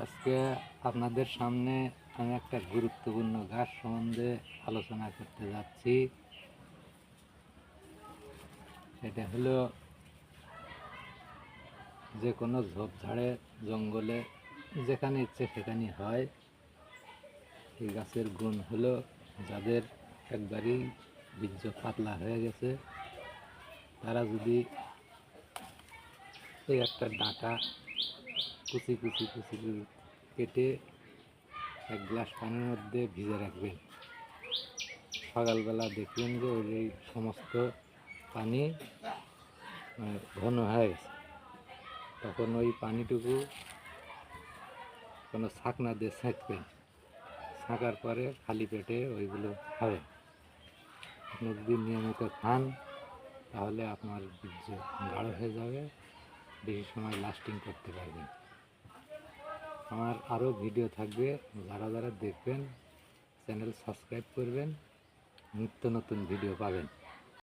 আজকে আপনাদের সামনে আমি একটা গুরুত্বপূর্ণ গাছ সম্বন্ধে আলোচনা করতে যাচ্ছি। এটা হলো যে কোনো ঝোপঝাড়ে জঙ্গলে যেখানে ইচ্ছে সেখানে হয়। এই গাছের গুণ হলো যাদের একবারই বীর্য পাতলা হয়ে গেছে তারা যদি এই একটা ডাঁটা কুচি কুচি কুচি কেটে এক গ্লাস পানির মধ্যে ভিজে রাখবেন। সকালবেলা দেখবেন যে ওই সমস্ত পানি ঘন হয়ে গেছে। তখন ওই পানিটুকু কোনো ছাঁকনা দিয়ে ছাঁকবেন। ছাঁকার পরে খালি পেটে ওইগুলো খাবেন। আপনি যদি নিয়মিত খান তাহলে আপনার বীর্য গাঢ় হয়ে যাবে, বেশি সময় লাস্টিং করতে পারবেন। আমার আরও ভিডিও থাকবে, যারা যারা দেখবেন চ্যানেল সাবস্ক্রাইব করবেন, নিত্য নতুন ভিডিও পাবেন।